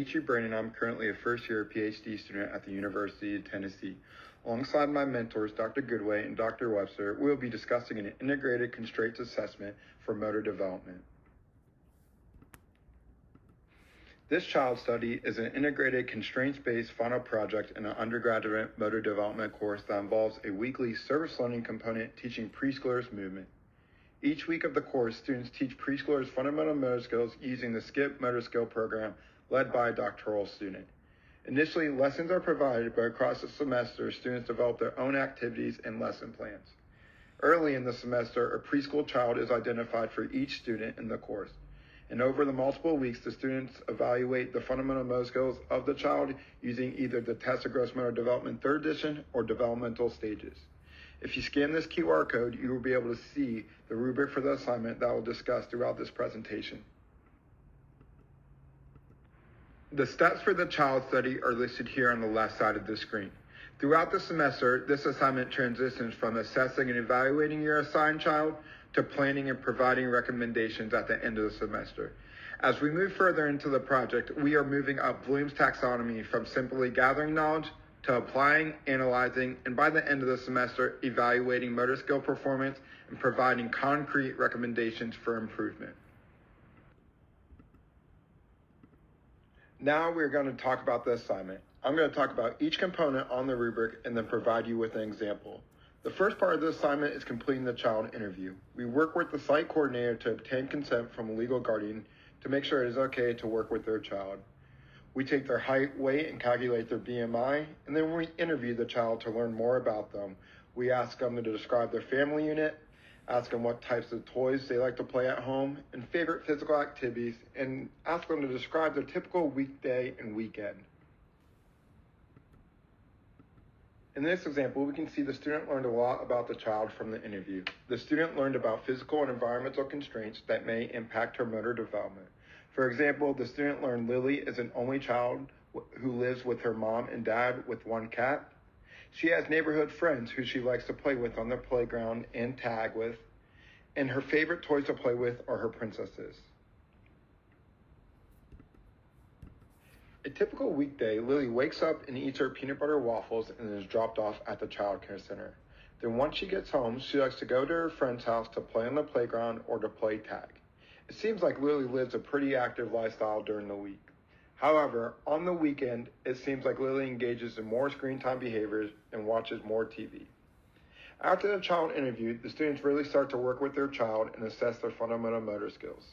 DimetriBrandon. I'm currently a first-year PhD student at the University of Tennessee. Alongside my mentors, Dr. Goodway and Dr. Webster, we will be discussing an integrated constraints assessment for motor development. This child study is an integrated constraints-based final project in an undergraduate motor development course that involves a weekly service learning component teaching preschoolers movement. Each week of the course, students teach preschoolers fundamental motor skills using the SKIP motor skill program led by a doctoral student. Initially, lessons are provided, but across the semester, students develop their own activities and lesson plans. Early in the semester, a preschool child is identified for each student in the course. And over the multiple weeks, the students evaluate the fundamental motor skills of the child using either the Test of Gross Motor Development 3rd edition or developmental stages. If you scan this QR code, you will be able to see the rubric for the assignment that we'll discuss throughout this presentation. The steps for the child study are listed here on the left side of the screen. Throughout the semester, this assignment transitions from assessing and evaluating your assigned child to planning and providing recommendations at the end of the semester. As we move further into the project, we are moving up Bloom's taxonomy from simply gathering knowledge to applying, analyzing, and by the end of the semester, evaluating motor skill performance and providing concrete recommendations for improvement. Now we're going to talk about the assignment. I'm going to talk about each component on the rubric and then provide you with an example. The first part of the assignment is completing the child interview. We work with the site coordinator to obtain consent from a legal guardian to make sure it is okay to work with their child. We take their height, weight, and calculate their BMI, and then we interview the child to learn more about them. We ask them to describe their family unit, ask them what types of toys they like to play at home, and favorite physical activities, and ask them to describe their typical weekday and weekend. In this example, we can see the student learned a lot about the child from the interview. The student learned about physical and environmental constraints that may impact her motor development. For example, the student learned Lily is an only child who lives with her mom and dad with one cat. She has neighborhood friends who she likes to play with on the playground and tag with, and her favorite toys to play with are her princesses. A typical weekday, Lily wakes up and eats her peanut butter waffles and is dropped off at the child care center. Then once she gets home, she likes to go to her friend's house to play on the playground or to play tag. It seems like Lily lives a pretty active lifestyle during the week. However, on the weekend, it seems like Lily engages in more screen time behaviors and watches more TV. After the child interview, the students really start to work with their child and assess their fundamental motor skills.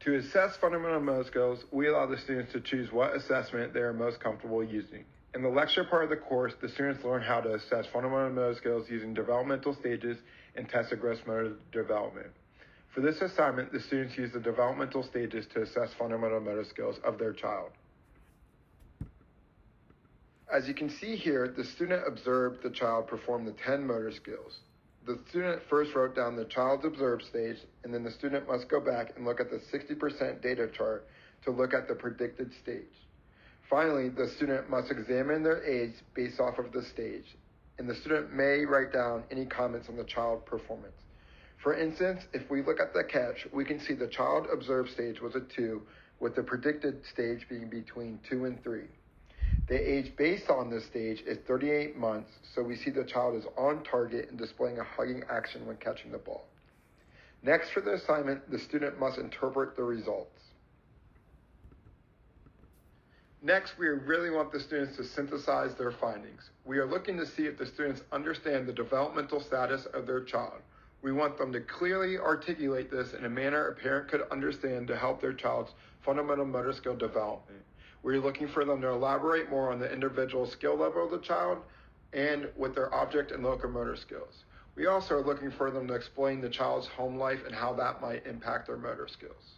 To assess fundamental motor skills, we allow the students to choose what assessment they are most comfortable using. In the lecture part of the course, the students learn how to assess fundamental motor skills using developmental stages and tests of gross motor development. For this assignment, the students use the developmental stages to assess fundamental motor skills of their child. As you can see here, the student observed the child perform the 10 motor skills. The student first wrote down the child's observed stage, and then the student must go back and look at the 60% data chart to look at the predicted stage. Finally, the student must examine their age based off of the stage, and the student may write down any comments on the child performance. For instance, if we look at the catch, we can see the child observed stage was a 2, with the predicted stage being between 2 and 3. The age based on this stage is 38 months, so we see the child is on target and displaying a hugging action when catching the ball. Next for the assignment, the student must interpret the results. Next, we really want the students to synthesize their findings. We are looking to see if the students understand the developmental status of their child. We want them to clearly articulate this in a manner a parent could understand to help their child's fundamental motor skill development. We're looking for them to elaborate more on the individual skill level of the child and with their object and locomotor skills. We also are looking for them to explain the child's home life and how that might impact their motor skills.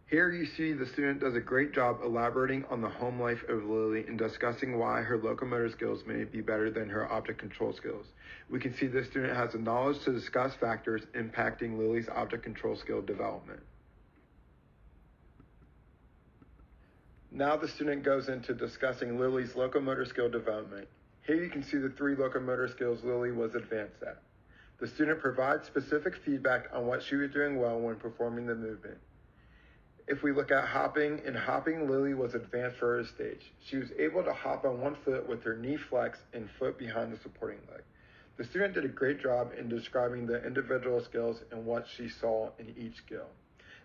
Here you see the student does a great job elaborating on the home life of Lily and discussing why her locomotor skills may be better than her object control skills. We can see the student has the knowledge to discuss factors impacting Lily's object control skill development. Now the student goes into discussing Lily's locomotor skill development. Here you can see the 3 locomotor skills Lily was advanced at. The student provides specific feedback on what she was doing well when performing the movement. If we look at hopping, in hopping, Lily was advanced for her stage. She was able to hop on one foot with her knee flexed and foot behind the supporting leg. The student did a great job in describing the individual skills and what she saw in each skill.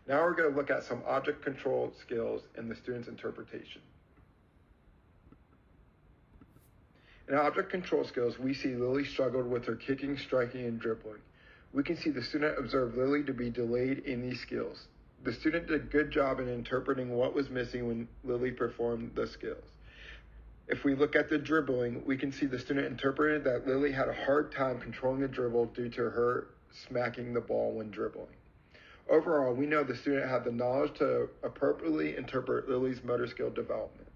Now we're going to look at some object control skills and the student's interpretation. In object control skills, we see Lily struggled with her kicking, striking, and dribbling. We can see the student observed Lily to be delayed in these skills. The student did a good job in interpreting what was missing when Lily performed the skills. If we look at the dribbling, we can see the student interpreted that Lily had a hard time controlling the dribble due to her smacking the ball when dribbling. Overall, we know the student had the knowledge to appropriately interpret Lily's motor skill development.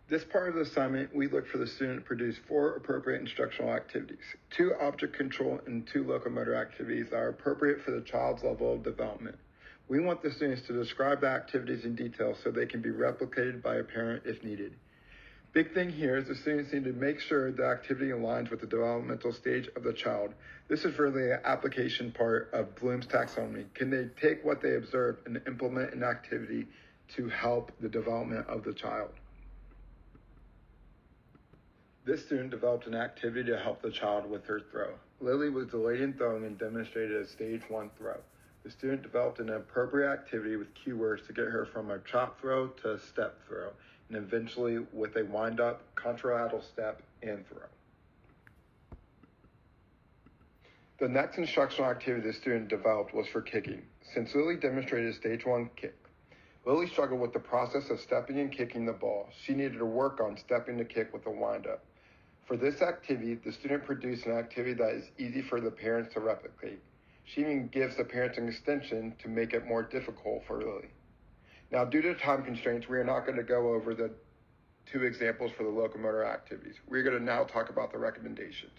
This part of the assignment, we look for the student to produce 4 appropriate instructional activities, 2 object control and 2 locomotor activities that are appropriate for the child's level of development. We want the students to describe the activities in detail so they can be replicated by a parent if needed. Big thing here is the students need to make sure the activity aligns with the developmental stage of the child. This is really an application part of Bloom's taxonomy. Can they take what they observe and implement an activity to help the development of the child? This student developed an activity to help the child with her throw. Lily was delayed in throwing and demonstrated a stage 1 throw. The student developed an appropriate activity with cue words to get her from a chop throw to a step throw, and eventually with a wind-up, contralateral step, and throw. The next instructional activity the student developed was for kicking. Since Lily demonstrated a stage 1 kick, Lily struggled with the process of stepping and kicking the ball. She needed to work on stepping to kick with a wind-up. For this activity, the student produced an activity that is easy for the parents to replicate. She even gives the parents an extension to make it more difficult for Lily. Now, due to time constraints, we are not going to go over the 2 examples for the locomotor activities. We're going to now talk about the recommendations.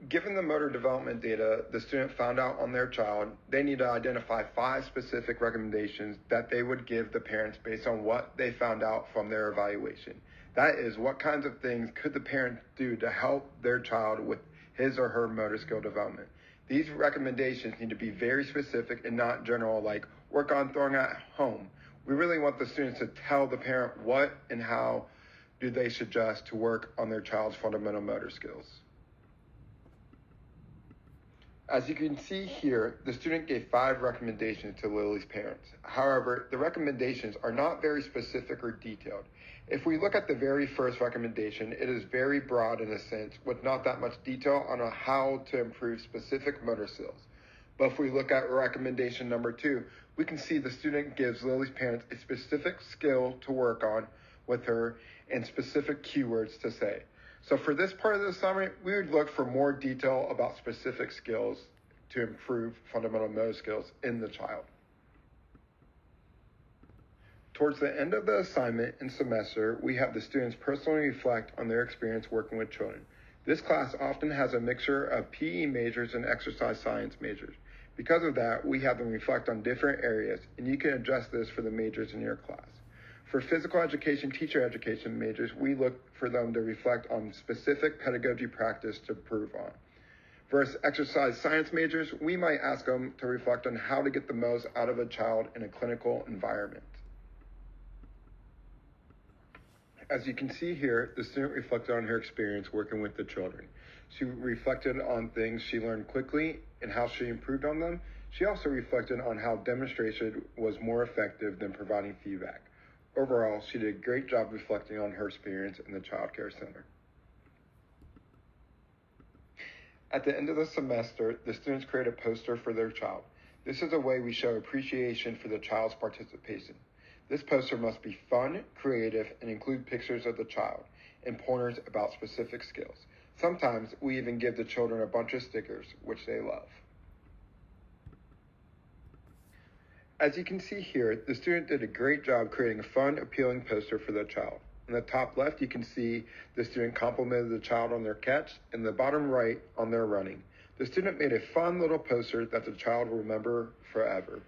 Given the motor development data the student found out on their child, they need to identify 5 specific recommendations that they would give the parents based on what they found out from their evaluation. That is, what kinds of things could the parents do to help their child with his or her motor skill development. These recommendations need to be very specific and not general, like work on throwing at home. We really want the students to tell the parent what and how do they suggest to work on their child's fundamental motor skills. As you can see here, the student gave 5 recommendations to Lily's parents. However, the recommendations are not very specific or detailed. If we look at the very first recommendation, it is very broad in a sense, with not that much detail on how to improve specific motor skills. But if we look at recommendation number 2, we can see the student gives Lily's parents a specific skill to work on with her and specific keywords to say. So for this part of the assignment, we would look for more detail about specific skills to improve fundamental motor skills in the child. Towards the end of the assignment and semester, we have the students personally reflect on their experience working with children. This class often has a mixture of PE majors and exercise science majors. Because of that, we have them reflect on different areas, and you can adjust this for the majors in your class. For physical education, teacher education majors, we look for them to reflect on specific pedagogy practice to improve on. Versus exercise science majors, we might ask them to reflect on how to get the most out of a child in a clinical environment. As you can see here, the student reflected on her experience working with the children. She reflected on things she learned quickly and how she improved on them. She also reflected on how demonstration was more effective than providing feedback. Overall, she did a great job reflecting on her experience in the Child Care Center. At the end of the semester, the students create a poster for their child. This is a way we show appreciation for the child's participation. This poster must be fun, creative, and include pictures of the child and pointers about specific skills. Sometimes we even give the children a bunch of stickers, which they love. As you can see here, the student did a great job creating a fun, appealing poster for the child. In the top left, you can see the student complimented the child on their catch, and the bottom right on their running. The student made a fun little poster that the child will remember forever.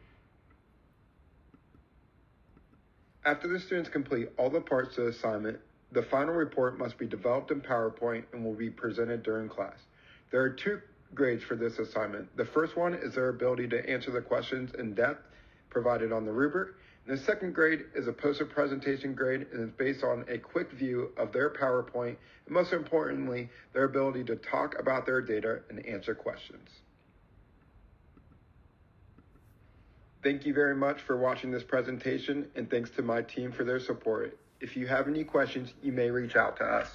After the students complete all the parts of the assignment, The final report must be developed in PowerPoint and will be presented during class. There are 2 grades for this assignment. The first one is their ability to answer the questions in depth provided on the rubric. And the second grade is a poster presentation grade and is based on a quick view of their PowerPoint and most importantly, their ability to talk about their data and answer questions. Thank you very much for watching this presentation and thanks to my team for their support. If you have any questions, you may reach out to us.